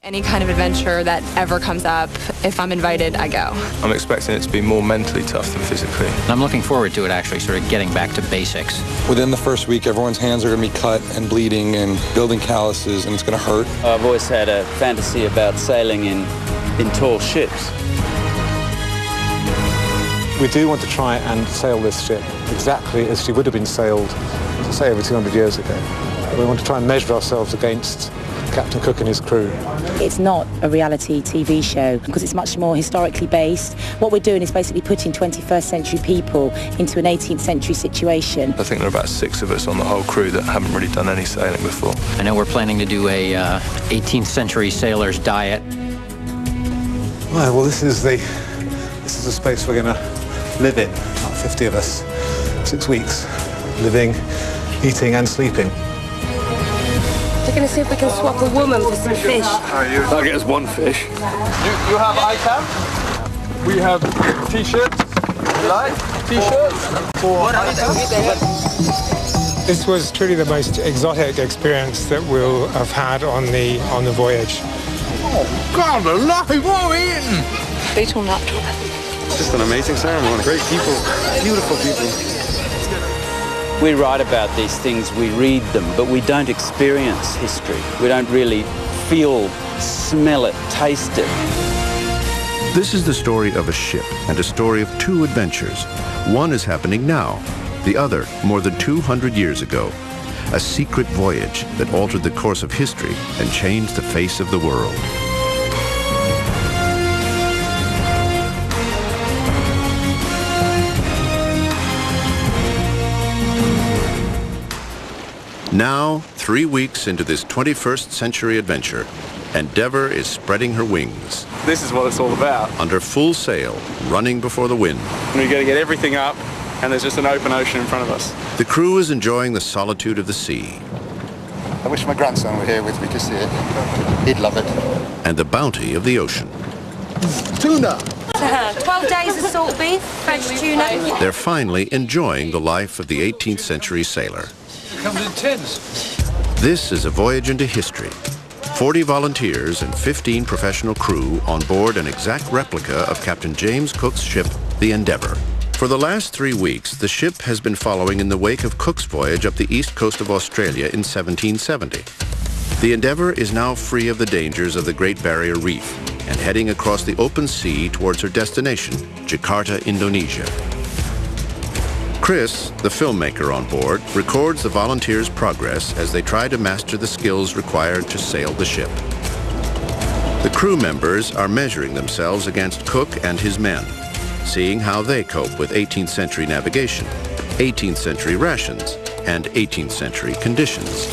Any kind of adventure that ever comes up, if I'm invited, I go. I'm expecting it to be more mentally tough than physically. I'm looking forward to it, actually, sort of getting back to basics. Within the first week, everyone's hands are going to be cut and bleeding and building calluses, and it's going to hurt. I've always had a fantasy about sailing in tall ships. We do want to try and sail this ship exactly as she would have been sailed, say, over 200 years ago. We want to try and measure ourselves against Captain Cook and his crew. It's not a reality TV show because it's much more historically based. What we're doing is basically putting 21st century people into an 18th century situation. I think there are about 6 of us on the whole crew that haven't really done any sailing before. I know we're planning to do a 18th century sailor's diet. Right, well, this is the space we're going to live in, about 50 of us, 6 weeks, living, eating and sleeping. We're going to see if we can swap a woman for some fish. I'll get us 1 fish. You have ICAM? We have T-shirts. T-shirts. This was truly the most exotic experience that we'll have had on the voyage. Oh, God alive, what are we eating? Beetle nut. Just an amazing ceremony. Great people, beautiful people. We write about these things, we read them, but we don't experience history. We don't really feel, smell it, taste it. This is the story of a ship and a story of 2 adventures. One is happening now, the other more than 200 years ago. A secret voyage that altered the course of history and changed the face of the world. Now, 3 weeks into this 21st century adventure, Endeavour is spreading her wings. This is what it's all about. Under full sail, running before the wind. We've got to get everything up, and there's just an open ocean in front of us. The crew is enjoying the solitude of the sea. I wish my grandson were here with me to see it. He'd love it. And the bounty of the ocean. Tuna! 12 days of salt beef, French tuna. They're finally enjoying the life of the 18th century sailor. Comes in tins. This is a voyage into history. 40 volunteers and 15 professional crew on board an exact replica of Captain James Cook's ship, the Endeavour. For the last 3 weeks, the ship has been following in the wake of Cook's voyage up the east coast of Australia in 1770. The Endeavour is now free of the dangers of the Great Barrier Reef and heading across the open sea towards her destination, Jakarta, Indonesia. Chris, the filmmaker on board, records the volunteers' progress as they try to master the skills required to sail the ship. The crew members are measuring themselves against Cook and his men, seeing how they cope with 18th century navigation, 18th century rations, and 18th century conditions.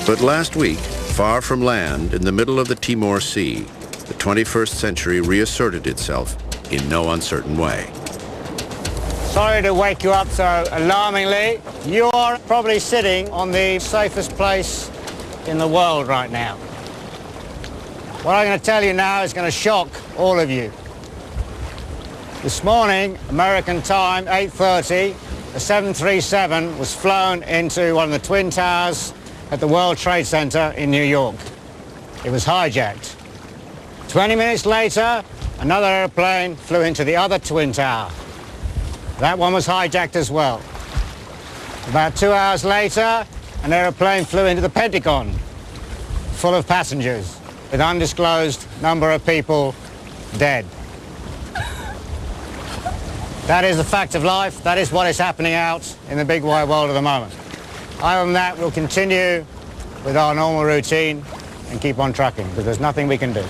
But last week, far from land in the middle of the Timor Sea, the 21st century reasserted itself in no uncertain way. Sorry to wake you up so alarmingly. You're probably sitting on the safest place in the world right now. What I'm going to tell you now is going to shock all of you. This morning, American time, 8:30, a 737 was flown into one of the Twin Towers at the World Trade Center in New York. It was hijacked. 20 minutes later, another airplane flew into the other Twin Tower. That one was hijacked as well. About 2 hours later, an airplane flew into the Pentagon, full of passengers, with undisclosed number of people dead. That is the fact of life. That is what is happening out in the big wide world at the moment. Other than that, we'll continue with our normal routine and keep on trucking, because there's nothing we can do.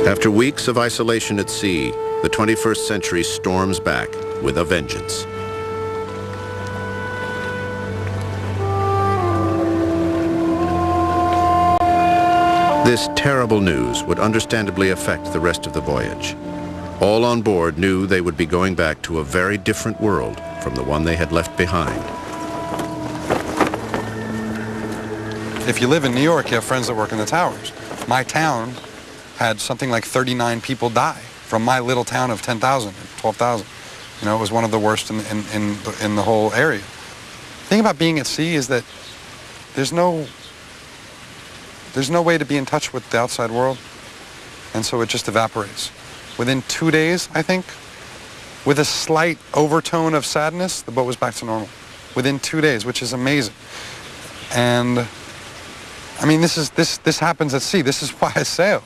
After weeks of isolation at sea, the 21st century storms back with a vengeance. This terrible news would understandably affect the rest of the voyage. All on board knew they would be going back to a very different world from the one they had left behind. If you live in New York, you have friends that work in the towers. My town had something like 39 people die from my little town of 10,000, 12,000. You know, it was one of the worst in the whole area. The thing about being at sea is that there's no way to be in touch with the outside world, and so it just evaporates. Within 2 days, I think, with a slight overtone of sadness, the boat was back to normal. Within 2 days, which is amazing. And I mean, this happens at sea. This is why I sail,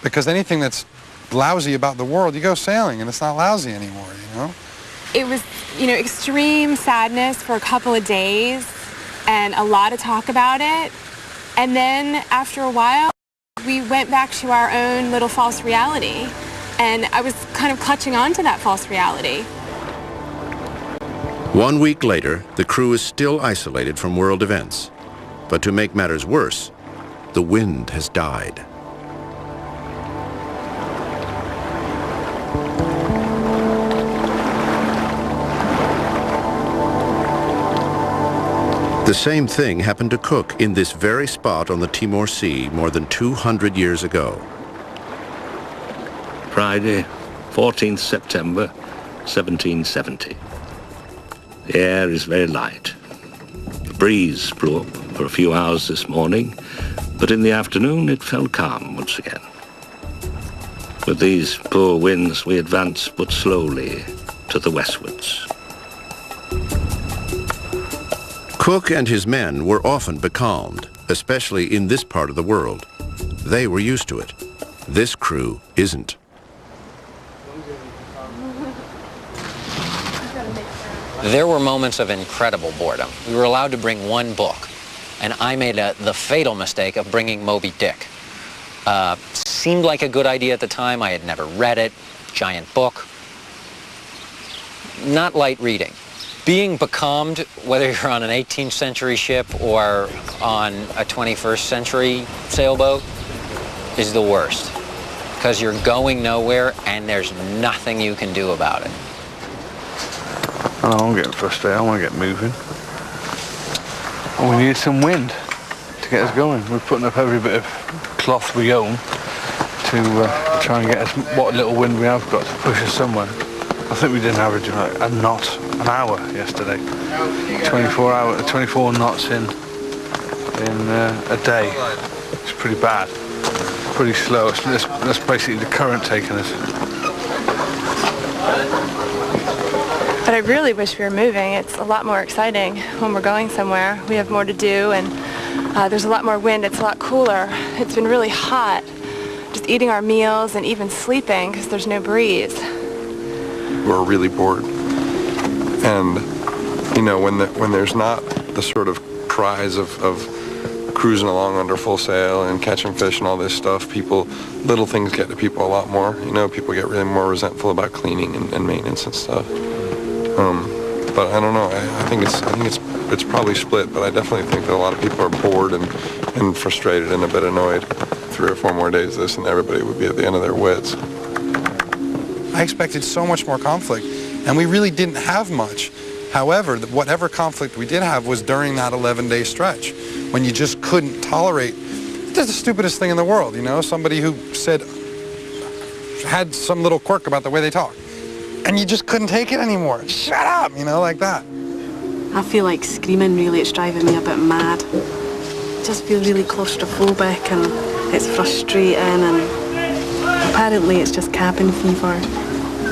because anything that's lousy about the world, you go sailing, and it's not lousy anymore. You know. It was, extreme sadness for a couple of days, and a lot of talk about it. And then after a while, we went back to our own little false reality. And I was kind of clutching onto that false reality. 1 week later, the crew is still isolated from world events. But to make matters worse, the wind has died. The same thing happened to Cook in this very spot on the Timor Sea more than 200 years ago. Friday, 14th September, 1770. The air is very light. The breeze blew up for a few hours this morning, but in the afternoon it fell calm once again. With these poor winds, we advance but slowly to the westwards. Cook and his men were often becalmed, especially in this part of the world. They were used to it. This crew isn't. There were moments of incredible boredom. We were allowed to bring one book, and I made the fatal mistake of bringing Moby Dick. Seemed like a good idea at the time. I had never read it. Giant book. Not light reading. Being becalmed, whether you're on an 18th century ship or on a 21st century sailboat, is the worst. Because you're going nowhere and there's nothing you can do about it. I'm getting frustrated. I want to get moving. And we need some wind to get us going. We're putting up every bit of cloth we own to try and get us what little wind we have got to push us somewhere. I think we did an average of like a knot an hour yesterday. 24 knots in a day. It's pretty bad. Pretty slow. That's basically the current taking us. But I really wish we were moving. It's a lot more exciting when we're going somewhere. We have more to do, and there's a lot more wind. It's a lot cooler. It's been really hot. Just eating our meals and even sleeping because there's no breeze. We're really bored. And, when there's not the sort of cries of cruising along under full sail and catching fish and all this stuff, little things get to people a lot more. People get really more resentful about cleaning and maintenance and stuff. But I don't know. I think it's probably split, but I definitely think that a lot of people are bored and frustrated and a bit annoyed. 3 or 4 more days of this and everybody would be at the end of their wits. I expected so much more conflict, and we really didn't have much. However, whatever conflict we did have was during that 11-day stretch, when you just couldn't tolerate. It's the stupidest thing in the world, somebody who had some little quirk about the way they talk, and you just couldn't take it anymore. Shut up, like that. I feel like screaming, really. It's driving me a bit mad. I just feel really claustrophobic, and it's frustrating, and apparently it's just cabin fever,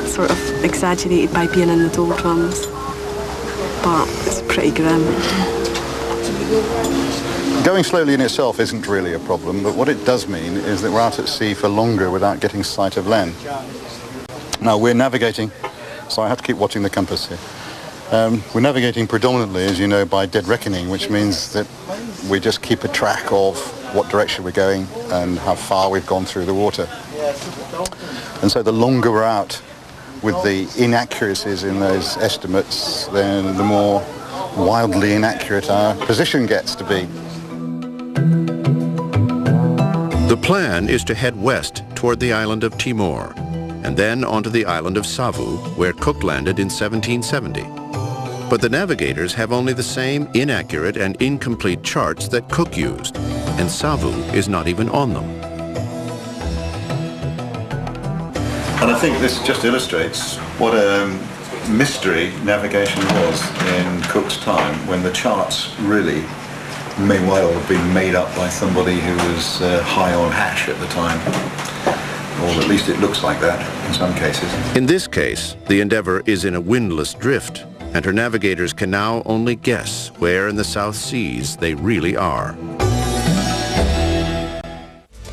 sort of exaggerated by being in the doldrums, but it's pretty grim. Going slowly in itself isn't really a problem, but what it does mean is that we're out at sea for longer without getting sight of land. Now we're navigating, so I have to keep watching the compass here. We're navigating predominantly, as you know, by dead reckoning, which means that we just keep a track of what direction we're going and how far we've gone through the water. And so the longer we're out with the inaccuracies in those estimates, then the more wildly inaccurate our position gets to be. The plan is to head west toward the island of Timor, and then onto the island of Savu, where Cook landed in 1770. But the navigators have only the same inaccurate and incomplete charts that Cook used, and Savu is not even on them. And I think this just illustrates what mystery navigation was in Cook's time, when the charts really may well have been made up by somebody who was high on hash at the time. Or at least it looks like that in some cases. In this case, the Endeavour is in a windless drift, and her navigators can now only guess where in the South Seas they really are.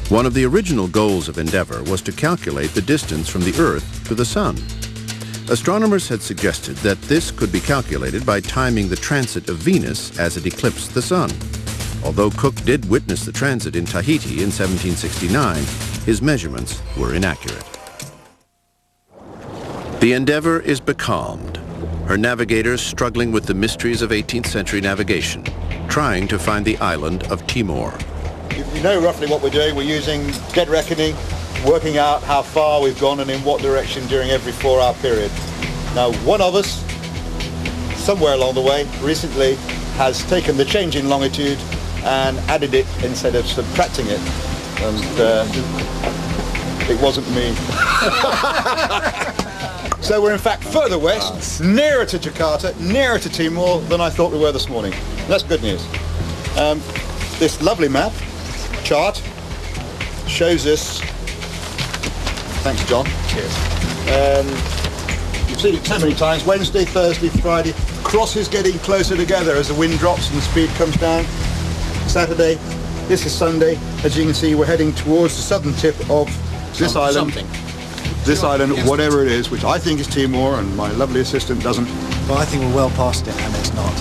One of the original goals of Endeavour was to calculate the distance from the Earth to the Sun. Astronomers had suggested that this could be calculated by timing the transit of Venus as it eclipsed the Sun. Although Cook did witness the transit in Tahiti in 1769, his measurements were inaccurate. The Endeavour is becalmed, her navigators struggling with the mysteries of 18th century navigation, trying to find the island of Timor. We know roughly what we're doing. We're using dead reckoning, working out how far we've gone and in what direction during every 4-hour period. Now, one of us, somewhere along the way, recently has taken the change in longitude and added it instead of subtracting it. And it wasn't me. So we're in fact further west, nearer to Jakarta, nearer to Timor than I thought we were this morning. That's good news. This lovely map, chart, shows us, thanks John, cheers. You've seen it so many times, Wednesday, Thursday, Friday, crosses getting closer together as the wind drops and the speed comes down. Saturday, this is Sunday. As you can see, we're heading towards the southern tip of this island. This island, whatever it is, which I think is Timor, and my lovely assistant doesn't. Well, I think we're well past it, and it's not.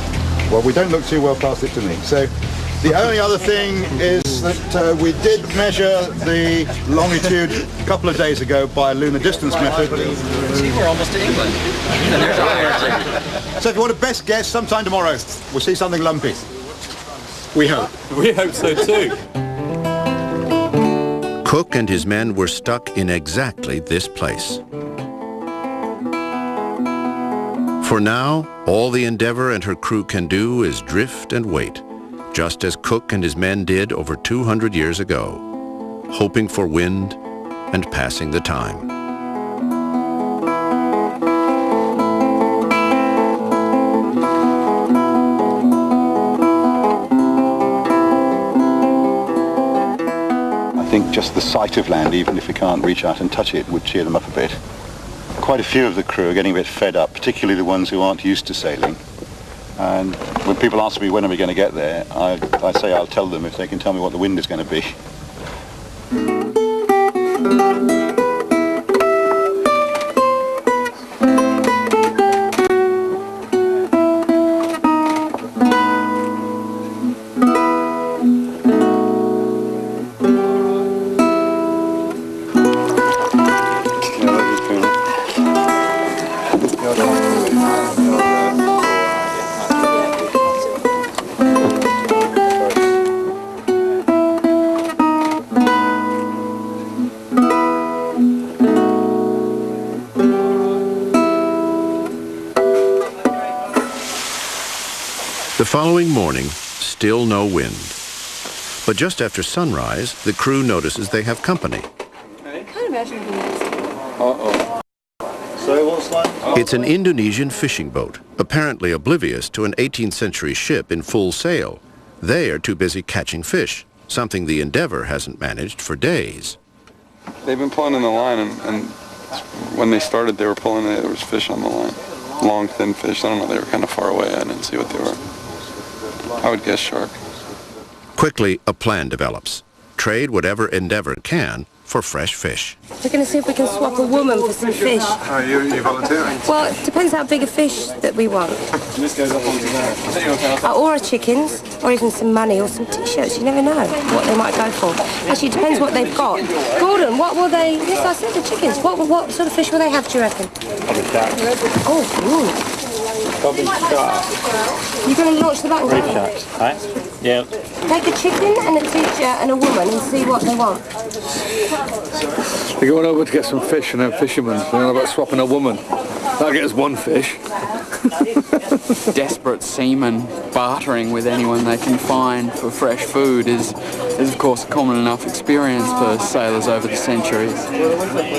Well, we don't look too well past it to me. So the only other thing is that we did measure the longitude a couple of days ago by a lunar distance method. See, we're almost to England. And there's our So if you want a best guess, sometime tomorrow, we'll see something lumpy. We hope. We hope so too. Cook and his men were stuck in exactly this place. For now, all the Endeavour and her crew can do is drift and wait, just as Cook and his men did over 200 years ago, hoping for wind and passing the time. I think just the sight of land, even if we can't reach out and touch it, would cheer them up a bit. Quite a few of the crew are getting a bit fed up, particularly the ones who aren't used to sailing. And when people ask me when are we going to get there, I say I'll tell them if they can tell me what the wind is going to be. The following morning, still no wind. But just after sunrise, the crew notices they have company. It's an Indonesian fishing boat, apparently oblivious to an 18th century ship in full sail. They are too busy catching fish, something the Endeavour hasn't managed for days. They've been pulling in the line, and when they started, they were pulling it, there was fish on the line. Long, thin fish. I don't know, they were kind of far away. I didn't see what they were. I would guess shark. Quickly, a plan develops. Trade whatever Endeavour can for fresh fish. We're going to see if we can swap a woman for some fish. Oh, you volunteering? Well, it depends how big a fish that we want. Or chickens, or even some money or some T-shirts. You never know what they might go for. Actually, it depends what they've got. Gordon, what will they... Yes, I said the chickens. What sort of fish will they have, do you reckon? Oh, Probably shark. You're going to launch the button? Reef sharks, right? Yeah. Take a chicken and a teacher and a woman and see what they want. We're going over to get some fish and then fishermen. We're about swapping a woman. That'll get us one fish. Desperate seamen bartering with anyone they can find for fresh food is of course a common enough experience for sailors over the centuries.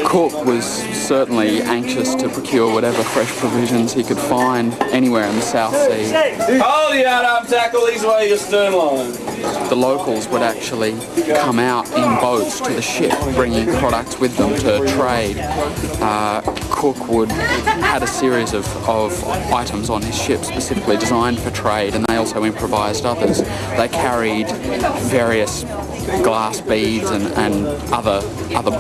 Cook was certainly anxious to procure whatever fresh provisions he could find anywhere in the South Sea. Hold the out-arm tackle, these way your stern line. The locals would actually come out in boats to the ship, bringing products with them to trade. Cook had a series of items on his ship specifically designed for trade, and they also improvised others. They carried various glass beads and other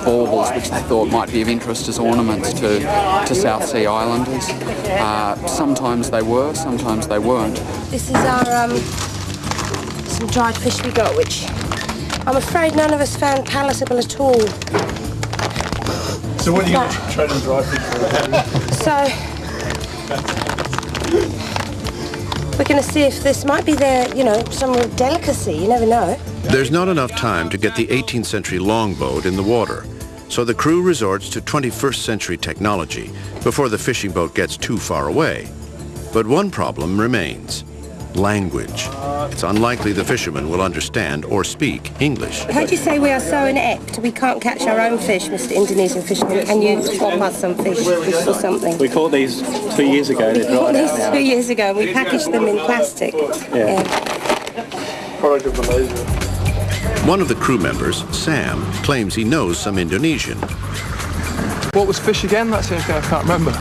baubles which they thought might be of interest as ornaments to South Sea Islanders. Sometimes they were, sometimes they weren't. This is our some dried fish we got, which I'm afraid none of us found palatable at all. So what are you going to try and dry fish for? So we're going to see if this might be their, you know, some delicacy. You never know. There's not enough time to get the 18th century longboat in the water, so the crew resorts to 21st century technology before the fishing boat gets too far away. But one problem remains: language. It's unlikely the fishermen will understand or speak English. How do you say we are so inept we can't catch our own fish, Mr. Indonesian fisherman? Can you swap us some fish or something? We caught these 2 years ago. We caught these 2 years ago and we packaged them in plastic. Yeah. Product of Malaysia. One of the crew members, Sam, claims he knows some Indonesian. What was fish again? That's the only thing I can't remember.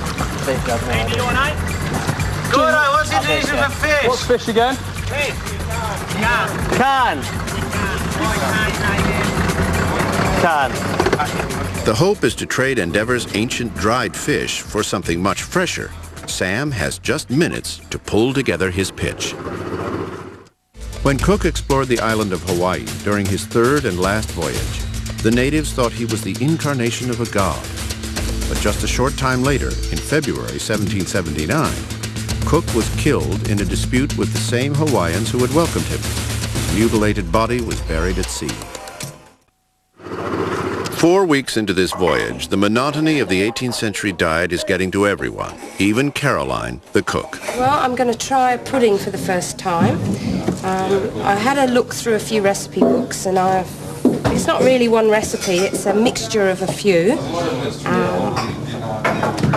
Good, what's Indonesian for fish? What's fish again? Can. Can. The hope is to trade Endeavour's ancient dried fish for something much fresher. Sam has just minutes to pull together his pitch. When Cook explored the island of Hawaii during his third and last voyage, the natives thought he was the incarnation of a god. But just a short time later, in February 1779, Cook was killed in a dispute with the same Hawaiians who had welcomed him. His mutilated body was buried at sea. 4 weeks into this voyage, the monotony of the 18th century diet is getting to everyone, even Caroline, the cook. Well, I'm going to try a pudding for the first time. I had a look through a few recipe books and it's not really one recipe, it's a mixture of a few.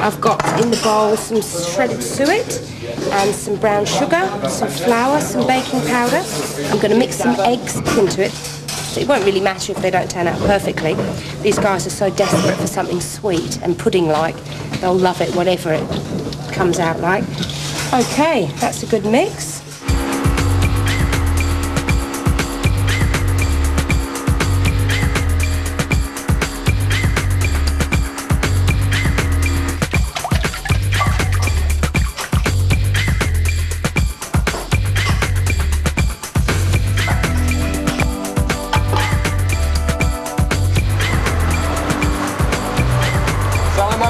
I've got in the bowl some shredded suet and some brown sugar, some flour, some baking powder. I'm going to mix some eggs into it. So it won't really matter if they don't turn out perfectly. These guys are so desperate for something sweet and pudding-like, they'll love it whatever it comes out like. Okay, that's a good mix.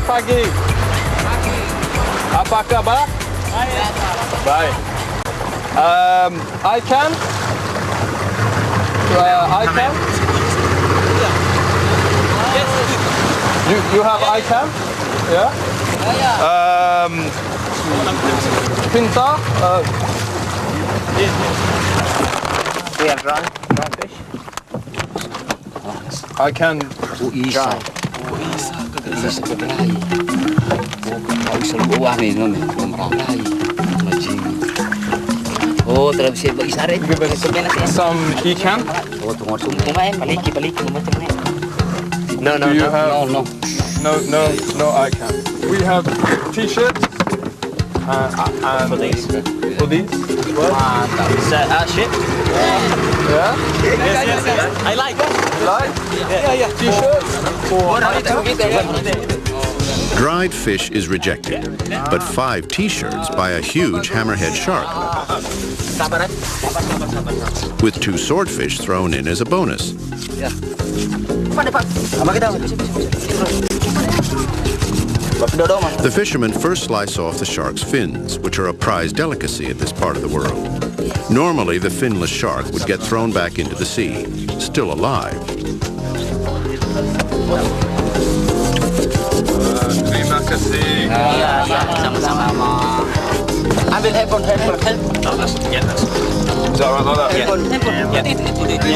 Pagi. Apa kabar? Baik. I can. You have I can? Yeah. Pinta. We have dry fish. I can. Dry. Some ikan? No, Do you have? No, I can. We have t-shirts and for these as well. Ship? Yeah? Yes. I like it. You like? Yeah. T-shirts? Dried fish is rejected, but 5 T-shirts by a huge hammerhead shark, with 2 swordfish thrown in as a bonus. The fishermen first slice off the shark's fins, which are a prized delicacy in this part of the world. Normally, the finless shark would get thrown back into the sea, still alive. Terima kasih. Sama-sama. I will help on help. No, that's, yeah, that's... Is that alright like that? Yeah. These are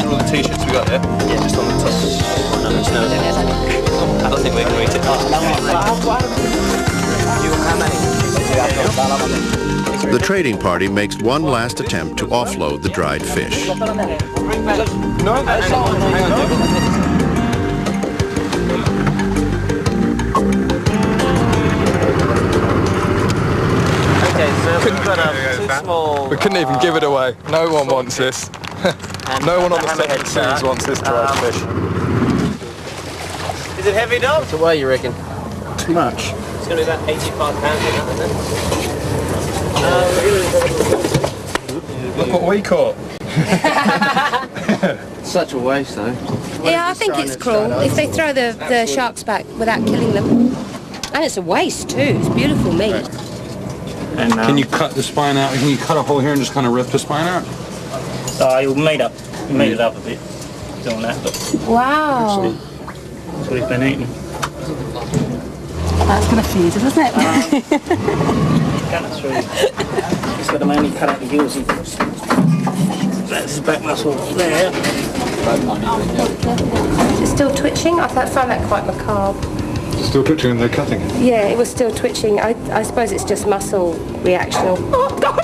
all the t-shirts we got here? Yeah, just on the top. No, there's no... I don't think we can reach it. The trading party makes one last attempt to offload the dried fish. No, hang on. We couldn't even give it away. No one wants this. No one on the 7 seas wants this dried fish. Is it heavy, Dom? What's the way, you reckon? Too much. It's going to be about 85 pounds, isn't it? Look what we caught. Such a waste, though. Yeah, I think it's cruel if they throw the sharks back without killing them. And it's a waste too. It's beautiful meat. And, can you cut the spine out? Can you cut a hole here and just kind of rip the spine out? You'll made it up a bit doing that. But Wow. that's what he's been eating. That's going to feed it, isn't it? Cut it through. He's got to mainly cut out the gills. That's his back muscle there. It's still twitching. I found that quite macabre. Still twitching and they're cutting it? Yeah, it was still twitching. I suppose it's just muscle reactional. Oh, God!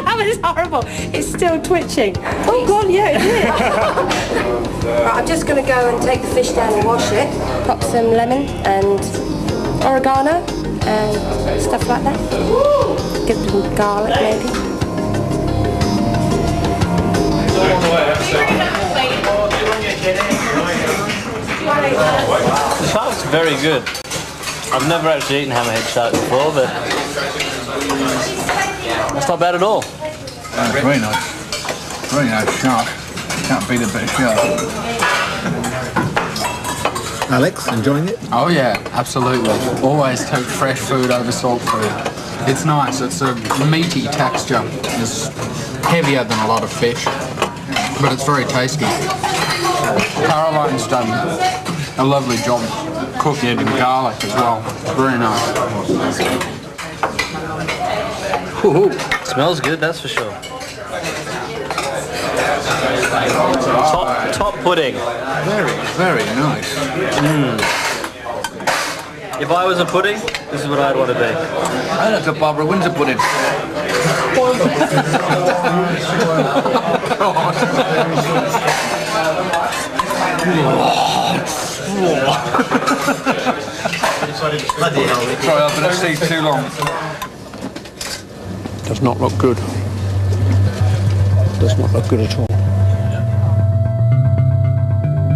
That was horrible. It's still twitching. Oh, God, yeah, it is. Right, I'm just going to go and take the fish down and wash it. Pop some lemon and oregano and stuff like that. Give some garlic, maybe. The shark's very good. I've never actually eaten hammerhead shark before, but that's not bad at all. Very nice. Very nice shark. Can't beat a bit of shark. Alex, enjoying it? Oh yeah, absolutely. Always take fresh food over salt food. It's nice. It's a meaty texture. It's heavier than a lot of fish, but it's very tasty. Caroline's done a lovely job cooking it in garlic as well. Very nice. Ooh, smells good, that's for sure. Top pudding. Very, very nice. If I was a pudding, this is what I'd want to be. I like a Barbara Windsor pudding. Sorry, I've been at sea too long. Does not look good. Does not look good at all.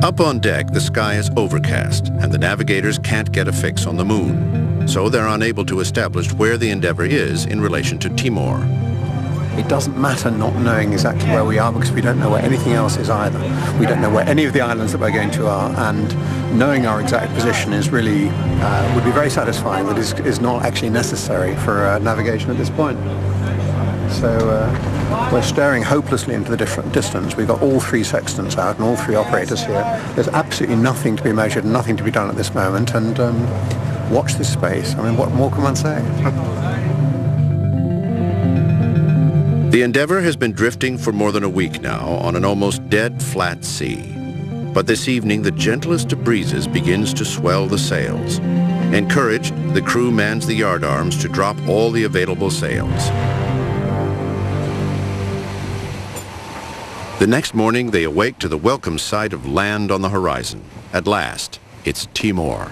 Up on deck, the sky is overcast, and the navigators can't get a fix on the moon. So they're unable to establish where the Endeavour is in relation to Timor. It doesn't matter not knowing exactly where we are because we don't know where anything else is either. We don't know where any of the islands that we're going to are, and knowing our exact position is really, would be very satisfying, but is not actually necessary for navigation at this point. So we're staring hopelessly into the different distance. We've got all three sextants out and all three operators here. There's absolutely nothing to be measured, nothing to be done at this moment, and watch this space. I mean, what more can one say? The Endeavour has been drifting for more than a week now on an almost dead flat sea. But this evening, the gentlest of breezes begins to swell the sails. Encouraged, the crew mans the yardarms to drop all the available sails. The next morning, they awake to the welcome sight of land on the horizon. At last, it's Timor.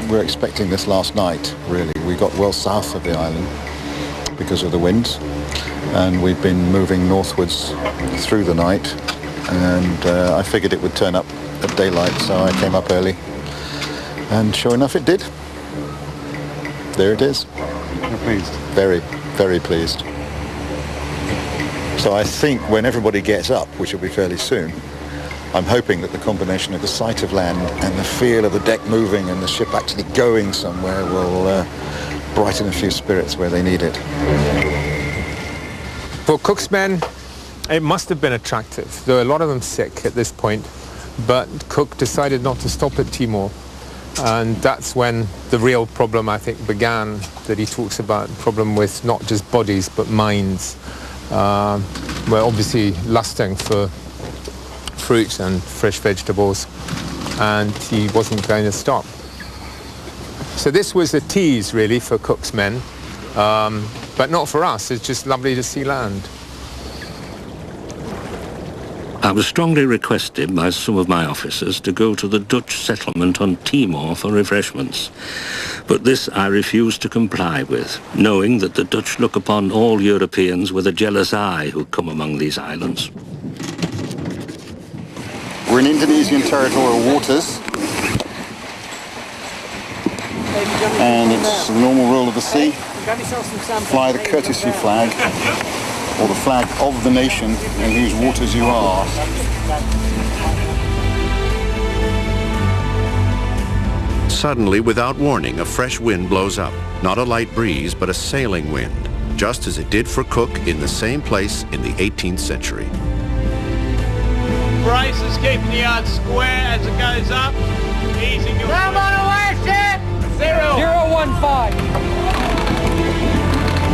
We were expecting this last night, really. We got well south of the island because of the winds, and we've been moving northwards through the night, and I figured it would turn up at daylight, so I came up early, and sure enough it did. There it is. You're pleased? Very, very pleased. So I think when everybody gets up, which will be fairly soon, I'm hoping that the combination of the sight of land and the feel of the deck moving and the ship actually going somewhere will brighten a few spirits where they need it. For Cook's men, it must have been attractive. There were a lot of them sick at this point, but Cook decided not to stop at Timor. And that's when the real problem, I think, began, that he talks about the problem with not just bodies but minds. We're obviously lusting for fruit and fresh vegetables, and he wasn't going to stop. So this was a tease, really, for Cook's men, but not for us. It's just lovely to see land. I was strongly requested by some of my officers to go to the Dutch settlement on Timor for refreshments. But this I refused to comply with, knowing that the Dutch look upon all Europeans with a jealous eye who come among these islands. We're in Indonesian territorial waters, and it's the normal rule of the sea. Fly the courtesy flag, or the flag of the nation in whose waters you are. Suddenly, without warning, a fresh wind blows up. Not a light breeze, but a sailing wind, just as it did for Cook in the same place in the 18th century. Brace is keeping the yard square as it goes up. Easing your... Come on away, ship! 015.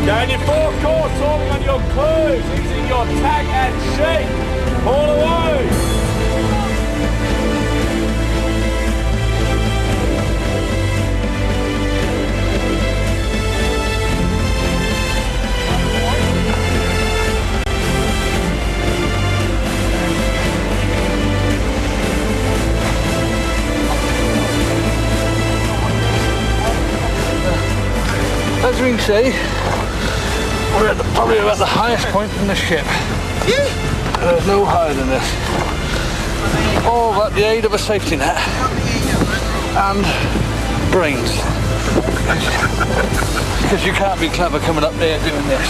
Down your forecourt, talking on your clues, easing your tack and sheet. All away! As we can see, we're at probably about the highest point in the ship. There's no higher than this. All at the aid of a safety net and brains. Because you can't be clever coming up there doing this.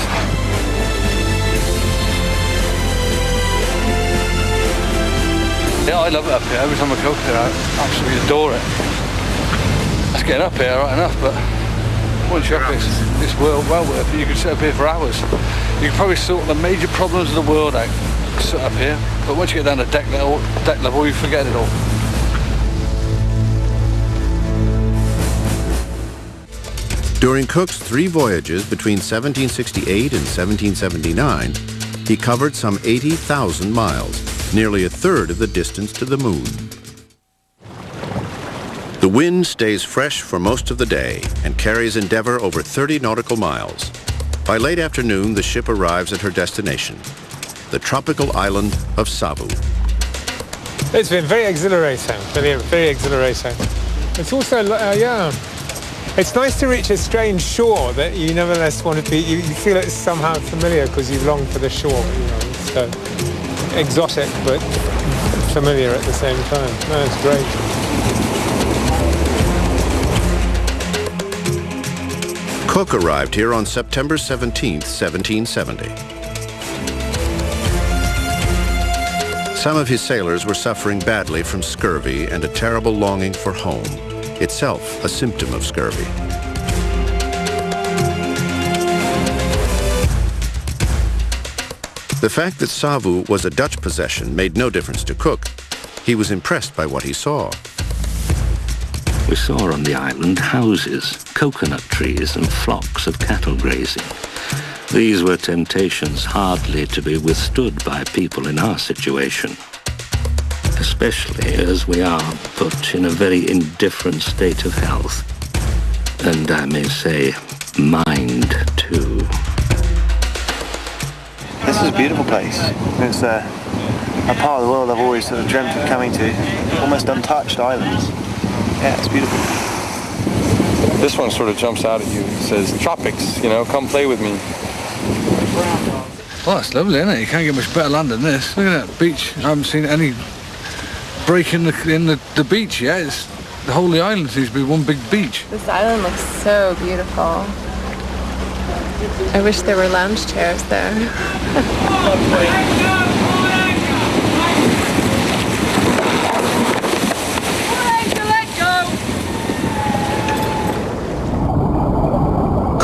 Yeah, I love it up here. Every time I go up here, I absolutely adore it. It's getting up here right enough, but once you're up this world, well worth it. You could sit up here for hours. You could probably sort the major problems of the world out, sit up here. But once you get down to deck level, you forget it all. During Cook's 3 voyages between 1768 and 1779, he covered some 80,000 miles, nearly a third of the distance to the moon. The wind stays fresh for most of the day and carries Endeavour over 30 nautical miles. By late afternoon, the ship arrives at her destination, the tropical island of Savu. It's been very exhilarating, very exhilarating. It's also, it's nice to reach a strange shore that you nevertheless want to be, you feel it's somehow familiar because you long for the shore. You know, it's exotic but familiar at the same time. No, it's great. Cook arrived here on September 17, 1770. Some of his sailors were suffering badly from scurvy and a terrible longing for home, itself a symptom of scurvy. The fact that Savu was a Dutch possession made no difference to Cook. He was impressed by what he saw. We saw on the island houses, coconut trees and flocks of cattle grazing. These were temptations hardly to be withstood by people in our situation, especially as we are put in a very indifferent state of health, and I may say, mind too. This is a beautiful place. It's a part of the world I've always sort of dreamt of coming to, almost untouched islands. Yeah, it's beautiful. This one sort of jumps out at you. It says, tropics, you know, come play with me. Well, that's lovely, isn't it? You can't get much better land than this. Look at that beach. I haven't seen any break in the beach yet. The whole of the island seems to be one big beach. This island looks so beautiful. I wish there were lounge chairs there.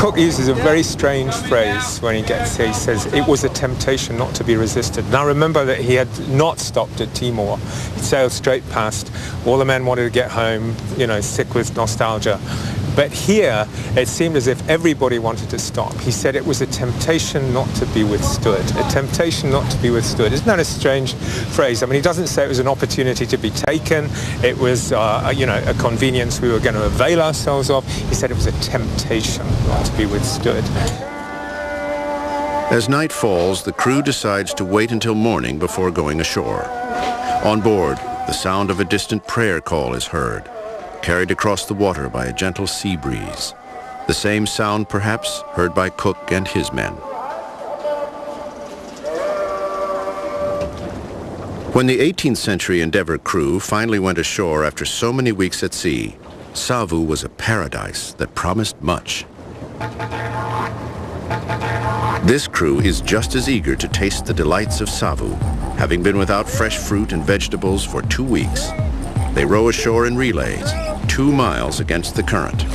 Cook uses a very strange phrase when he gets here. He says, it was a temptation not to be resisted. Now remember that he had not stopped at Timor. He sailed straight past. All the men wanted to get home, you know, sick with nostalgia. But here, it seemed as if everybody wanted to stop. He said it was a temptation not to be withstood. A temptation not to be withstood. Isn't that a strange phrase? I mean, he doesn't say it was an opportunity to be taken. It was, you know, a convenience we were going to avail ourselves of. He said it was a temptation not to be withstood. As night falls, the crew decides to wait until morning before going ashore. On board, the sound of a distant prayer call is heard, carried across the water by a gentle sea breeze. The same sound, perhaps, heard by Cook and his men. When the 18th century Endeavour crew finally went ashore after so many weeks at sea, Savu was a paradise that promised much. This crew is just as eager to taste the delights of Savu, having been without fresh fruit and vegetables for 2 weeks. They row ashore in relays, 2 miles against the current.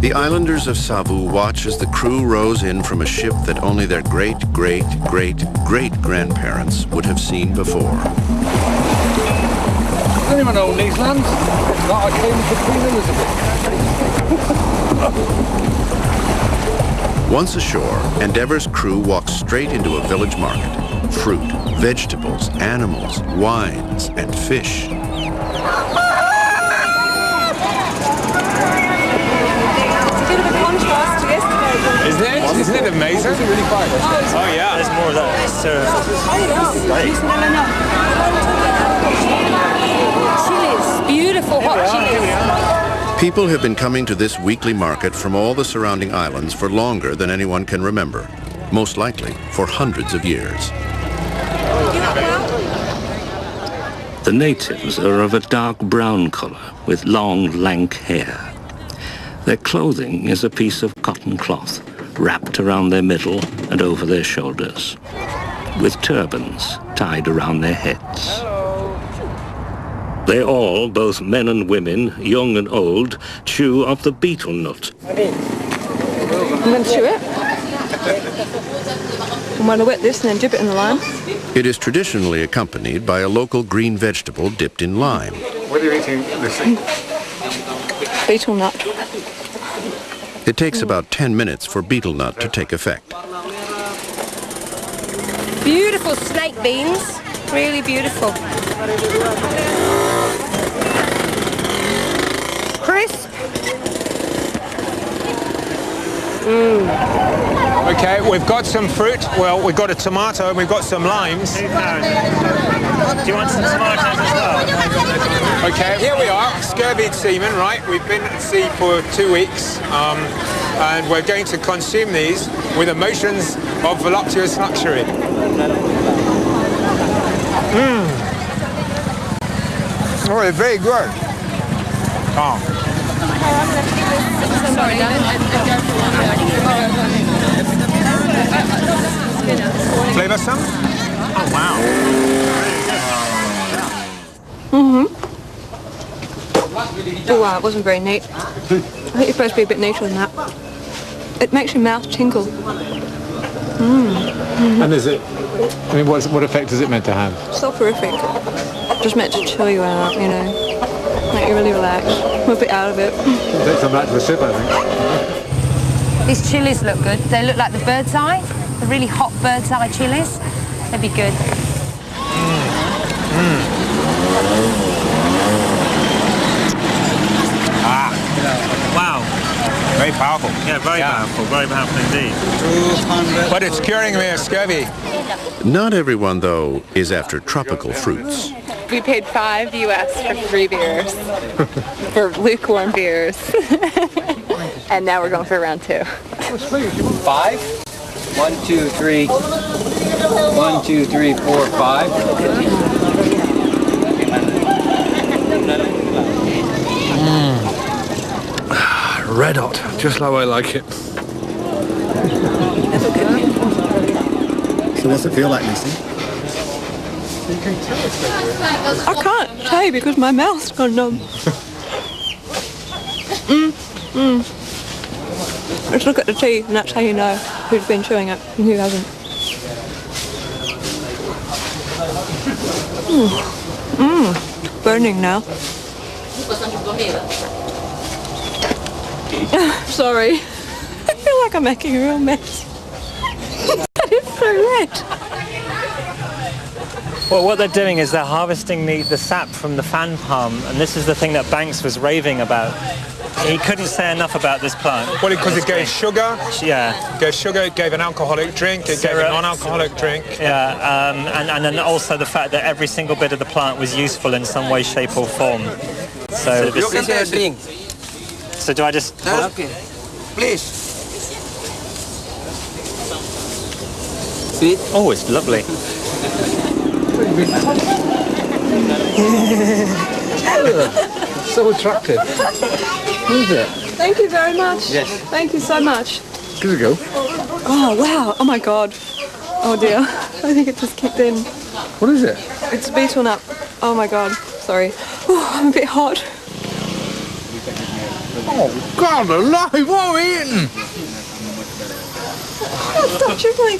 The islanders of Savu watch as the crew rows in from a ship that only their great-great-great-great-grandparents would have seen before. Does anyone own these lands? Not I came to Queen Elizabeth. Once ashore, Endeavour's crew walks straight into a village market. Fruit, vegetables, animals, wines, and fish. Isn't it amazing? Oh yeah. There's more of that. Chilies, beautiful hot chilies. People have been coming to this weekly market from all the surrounding islands for longer than anyone can remember. Most likely for hundreds of years. The natives are of a dark brown color with long, lank hair. Their clothing is a piece of cotton cloth wrapped around their middle and over their shoulders, with turbans tied around their heads. They all, both men and women, young and old, chew of the betel nut. I'm going to chew it. I'm going to wet this and then dip it in the lime. It is traditionally accompanied by a local green vegetable dipped in lime. What are you eating, Lucy? Betel nut. It takes about 10 minutes for betel nut to take effect. Beautiful snake beans, really beautiful. Crisp. Okay, we've got some fruit. Well, we've got a tomato and we've got some limes. Do you want some tomatoes as well? Okay, here we are, scurvied seamen, right? We've been at sea for 2 weeks, and we're going to consume these with emotions of voluptuous luxury. Oh, they're very good. Oh. Flavour some? Oh, wow. Oh wow, it wasn't very neat. I think you're supposed to be a bit neater than that. It makes your mouth tingle. And is it, I mean, what effect is it meant to have? Soporific. Just meant to chill you out, you know. Make you really relax. Whip it out of it. Take some back to the ship, I think. These chilies look good. They look like the bird's eye, the really hot bird's eye chilies. They'd be good. Wow. Very powerful. Yeah, very powerful indeed. But it's curing me of scurvy. Not everyone, though, is after tropical fruits. We paid $5 US for 3 beers, for lukewarm beers. And now we're going for round 2. 5? 1, 2, 3. 1, 2, 3, 4, 5. Red hot, just like I like it. So what's it feel like, Lucy? I can't say because my mouth's gone numb. Let's look at the tea and that's how you know who's been chewing it and who hasn't. Burning now. Sorry. I feel like I'm making a real mess. That is so red. Well, what they're doing is they're harvesting the sap from the fan palm, and this is the thing that Banks was raving about. He couldn't say enough about this plant. Well, because it gave sugar. Yeah. It gave sugar, it gave an alcoholic drink, it gave a non-alcoholic drink. Yeah, and then also the fact that every single bit of the plant was useful in some way, shape or form. So do I just... Okay. Please. Sweet? Oh, it's lovely. So attractive. Who is it? Thank you very much. Yes. Thank you so much. Give it a go. Oh, wow. Oh, my God. Oh, dear. I think it just kicked in. What is it? It's beetle nut. Oh, my God. Sorry. Oh, I'm a bit hot. Oh, God alive, what are we eating? Stop dribbling.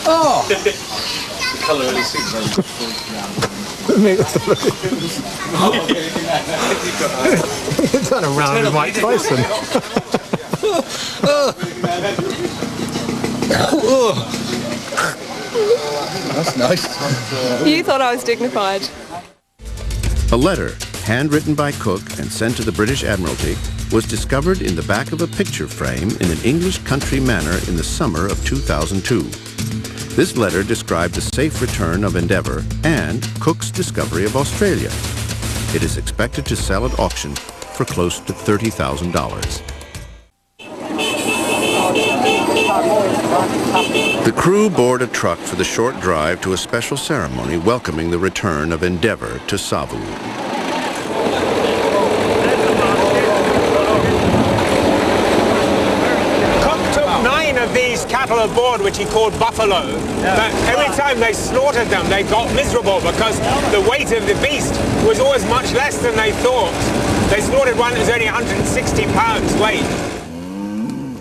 Oh! Turn around with Mike Tyson. That's nice. You thought I was dignified. A letter, handwritten by Cook and sent to the British Admiralty, was discovered in the back of a picture frame in an English country manor in the summer of 2002. This letter described the safe return of Endeavour and Cook's discovery of Australia. It is expected to sell at auction for close to $30,000. The crew board a truck for the short drive to a special ceremony welcoming the return of Endeavour to Savu. These cattle aboard, which he called buffalo, but every time they slaughtered them, they got miserable because the weight of the beast was always much less than they thought. They slaughtered one that was only 160 pounds weight.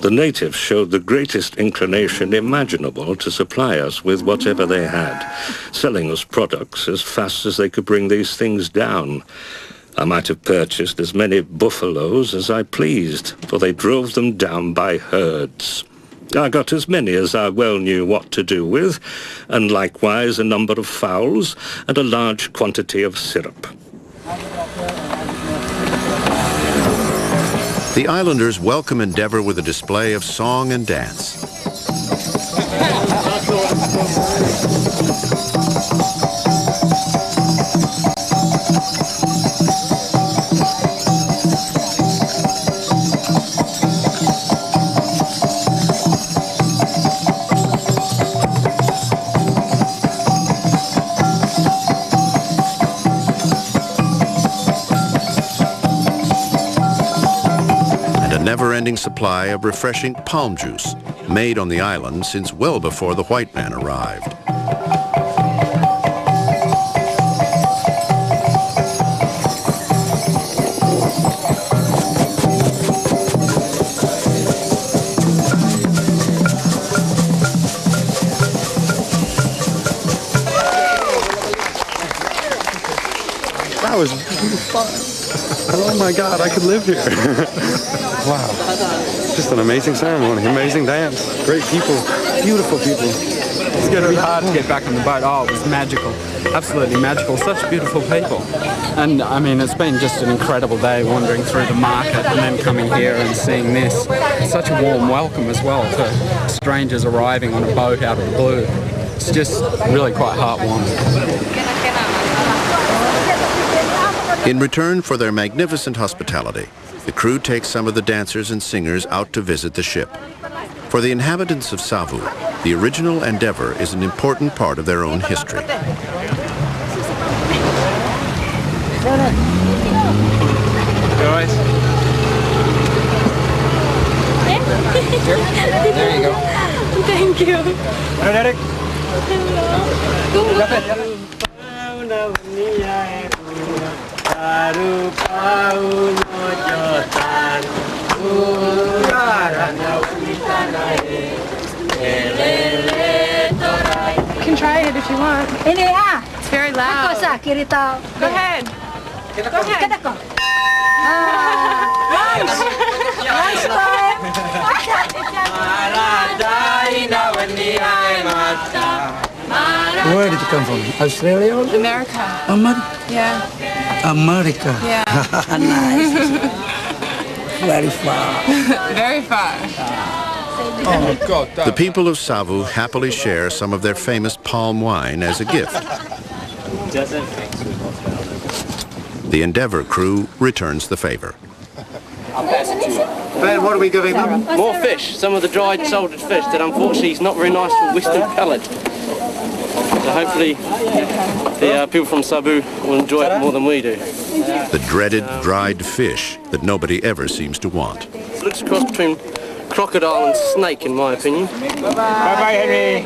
The natives showed the greatest inclination imaginable to supply us with whatever they had, selling us products as fast as they could bring these things down. I might have purchased as many buffaloes as I pleased, for they drove them down by herds. I got as many as I well knew what to do with, and likewise a number of fowls and a large quantity of syrup. The islanders welcome Endeavour with a display of song and dance. Never-ending supply of refreshing palm juice, made on the island since well before the white man arrived. That was fun. Oh my God, I could live here. Wow. Just an amazing ceremony, amazing dance, great people, beautiful people. It's going to be hard to get back on the boat. Oh, it was magical. Absolutely magical. Such beautiful people. And I mean, it's been just an incredible day wandering through the market and then coming here and seeing this. Such a warm welcome as well for strangers arriving on a boat out of the blue. It's just really quite heartwarming. In return for their magnificent hospitality, the crew takes some of the dancers and singers out to visit the ship. For the inhabitants of Savu, the original Endeavour is an important part of their own history. Guys. There you go. Thank you. Hello, Derek. You can try it if you want. It's very loud. Go ahead. Go ahead. Where did you come from? Australia? America. Yeah. America. Yeah. Nice. Very far. Very far. Oh, God, the people of Savu happily share some of their famous palm wine as a gift. The Endeavour crew returns the favor. Ben, what are we giving them? More fish, some of the dried salted fish that unfortunately is not very nice for Western palate. So hopefully the people from Sabu will enjoy it more than we do. The dreaded dried fish that nobody ever seems to want. It looks a cross between crocodile and snake in my opinion. Bye-bye, Henry.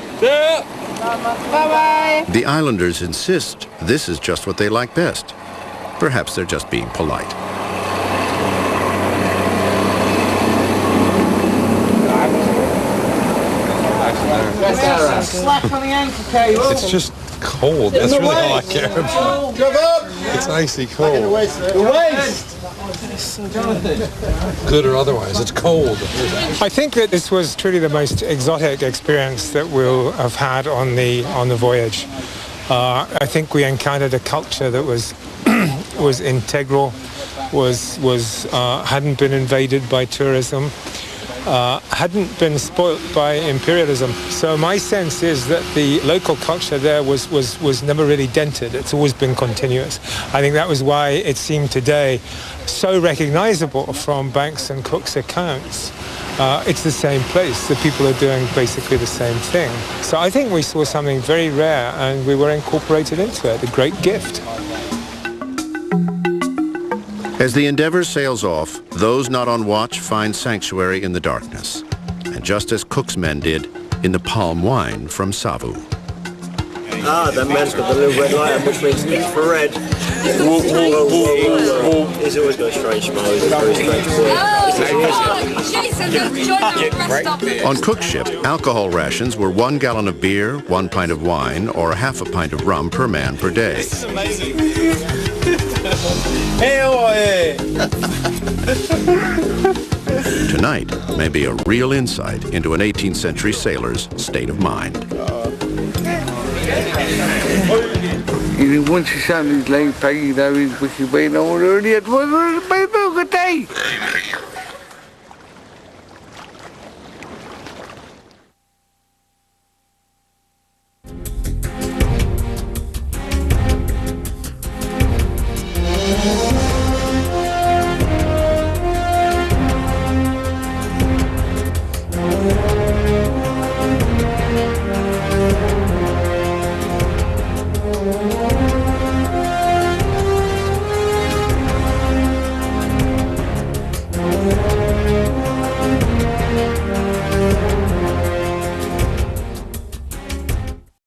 Bye-bye. The islanders insist this is just what they like best. Perhaps they're just being polite. It's just cold. That's really all I care about. It's icy cold. Good or otherwise, it's cold. I think that this was truly the most exotic experience that we'll have had on the voyage. I think we encountered a culture that was was integral, hadn't been invaded by tourism, hadn't been spoilt by imperialism. So my sense is that the local culture there was never really dented. It's always been continuous. I think that was why it seemed today so recognizable from Banks and Cook's accounts. It's the same place. The people are doing basically the same thing. So I think we saw something very rare and we were incorporated into it, a great gift. As the Endeavour sails off, those not on watch find sanctuary in the darkness, and just as Cook's men did in the palm wine from Savu. Ah, that man's got the little red light, which means infrared. He's always got a strange smile. He's a very strange boy. On Cook's ship, alcohol rations were 1 gallon of beer, 1 pint of wine, or half a pint of rum per man per day. This is amazing. Tonight may be a real insight into an 18th century sailor's state of mind. Once you sound his leg, Peggy, though, he's wicked, but no one already had one of the day.